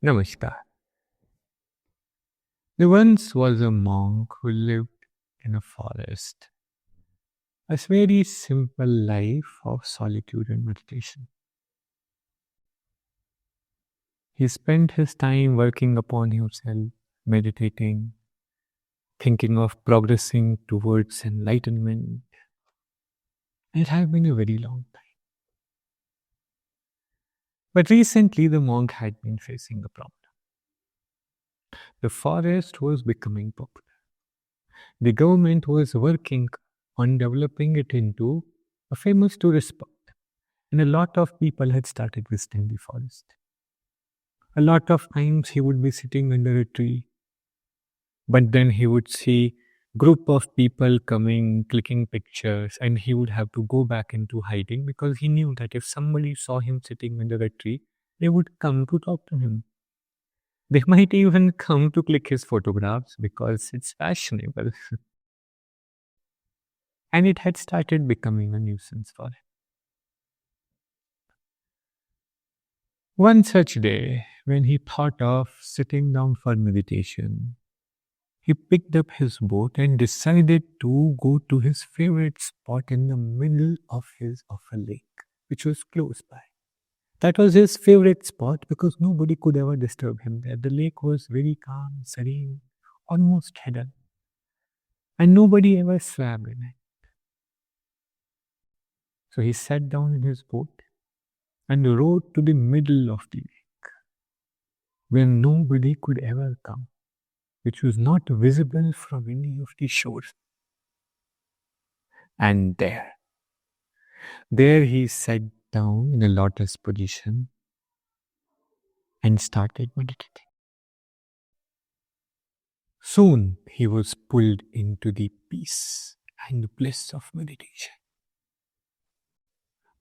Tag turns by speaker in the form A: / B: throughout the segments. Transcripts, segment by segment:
A: Namaskar. There once was a monk who lived in a forest. A very simple life of solitude and meditation. He spent his time working upon himself, meditating, thinking of progressing towards enlightenment. It had been a very long time. But recently, the monk had been facing a problem. The forest was becoming popular. The government was working on developing it into a famous tourist spot. And a lot of people had started visiting the forest. A lot of times he would be sitting under a tree, but then he would see group of people coming, clicking pictures, and he would have to go back into hiding because he knew that if somebody saw him sitting under a tree, they would come to talk to him. They might even come to click his photographs because it's fashionable. And it had started becoming a nuisance for him. One such day, when he thought of sitting down for meditation, he picked up his boat and decided to go to his favorite spot in the middle of a lake, which was close by. That was his favorite spot because nobody could ever disturb him there. The lake was very calm, serene, almost hidden, and nobody ever swam in it. So he sat down in his boat and rowed to the middle of the lake, where nobody could ever come, which was not visible from any of the shores. And there he sat down in a lotus position and started meditating. Soon he was pulled into the peace and bliss of meditation.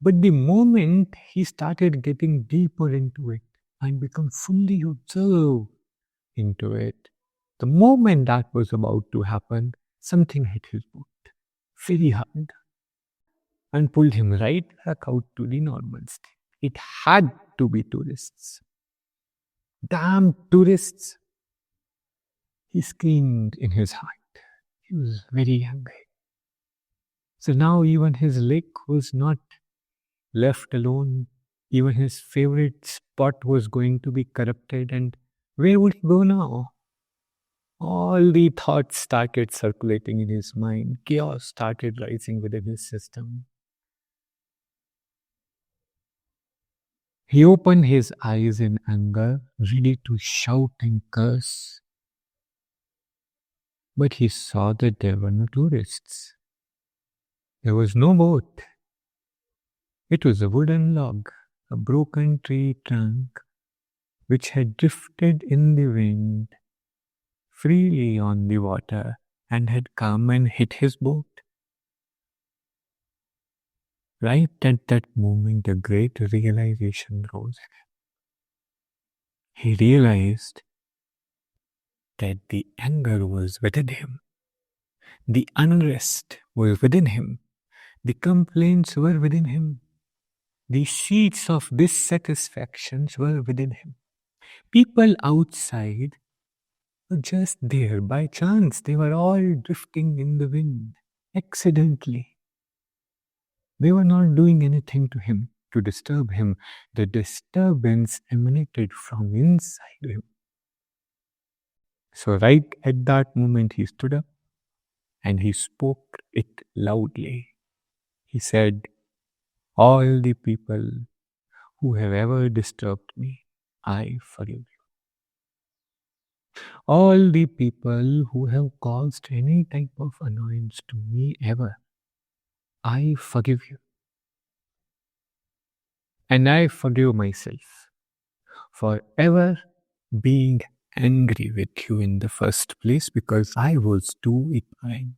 A: But the moment he started getting deeper into it and become fully observed into it, the moment that was about to happen, something hit his boat very hard and pulled him right back out to the normal state. It had to be tourists. Damn tourists! He screamed in his heart. He was very angry. So now even his lake was not left alone. Even his favorite spot was going to be corrupted. And where would he go now? All the thoughts started circulating in his mind. Chaos started rising within his system. He opened his eyes in anger, ready to shout and curse. But he saw that there were no tourists. There was no boat. It was a wooden log, a broken tree trunk, which had drifted in the wind freely on the water and had come and hit his boat. Right at that moment, a great realization rose in him. He realized that the anger was within him. The unrest was within him. The complaints were within him. The seeds of dissatisfactions were within him. People outside were just there by chance. They were all drifting in the wind, accidentally. They were not doing anything to him, to disturb him. The disturbance emanated from inside him. So right at that moment, he stood up and he spoke it loudly. He said, "All the people who have ever disturbed me, I forgive you. All the people who have caused any type of annoyance to me ever, I forgive you. And I forgive myself for ever being angry with you in the first place because I was too ignorant."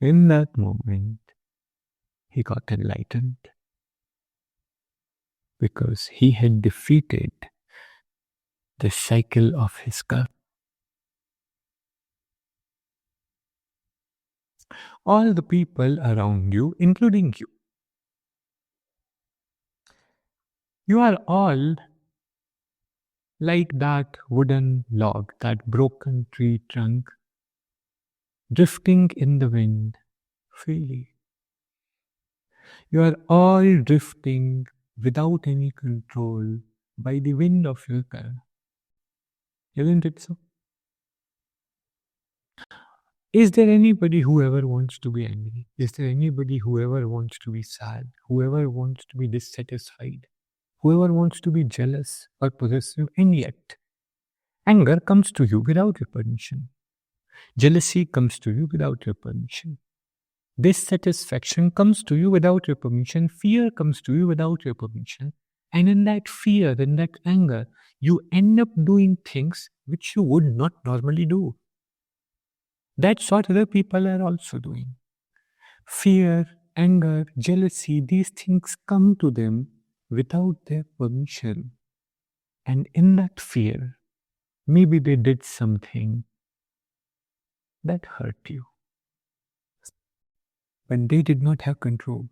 A: In that moment, he got enlightened because he had defeated the cycle of his karma. All the people around you, including you, You are all like that wooden log, that broken tree trunk, drifting in the wind freely. You are all drifting without any control by the wind of your car. Isn't it so? Is there anybody who ever wants to be angry? Is there anybody who ever wants to be sad? Whoever wants to be dissatisfied? Whoever wants to be jealous or possessive? And yet, anger comes to you without your permission. Jealousy comes to you without your permission. Dissatisfaction comes to you without your permission. Fear comes to you without your permission. And in that fear, in that anger, you end up doing things which you would not normally do. That's what other people are also doing. Fear, anger, jealousy, these things come to them without their permission. And in that fear, maybe they did something that hurt you. But they did not have control.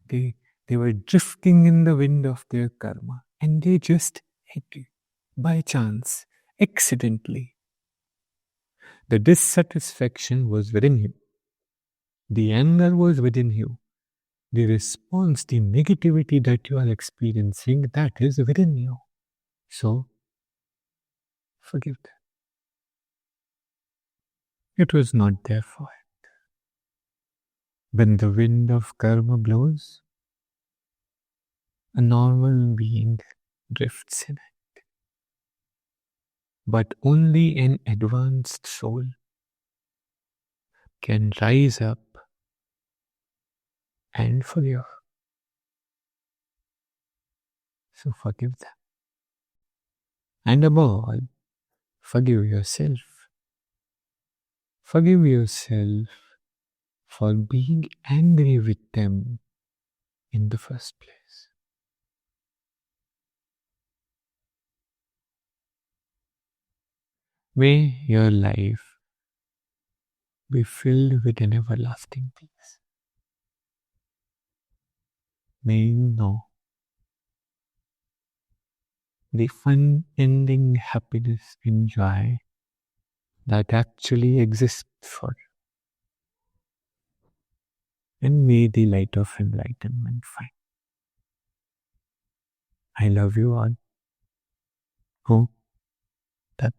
A: They were drifting in the wind of their karma and they just hit you by chance, accidentally. The dissatisfaction was within you. The anger was within you. The response, the negativity that you are experiencing, that is within you. So, forgive them. It was not their fault. When the wind of karma blows, a normal being drifts in it. But only an advanced soul can rise up and forgive. So forgive them. And above all, forgive yourself. Forgive yourself for being angry with them in the first place. May your life be filled with an everlasting peace. May you know the unending happiness and joy that actually exists for you. And may the light of enlightenment find. I love you all. Hope that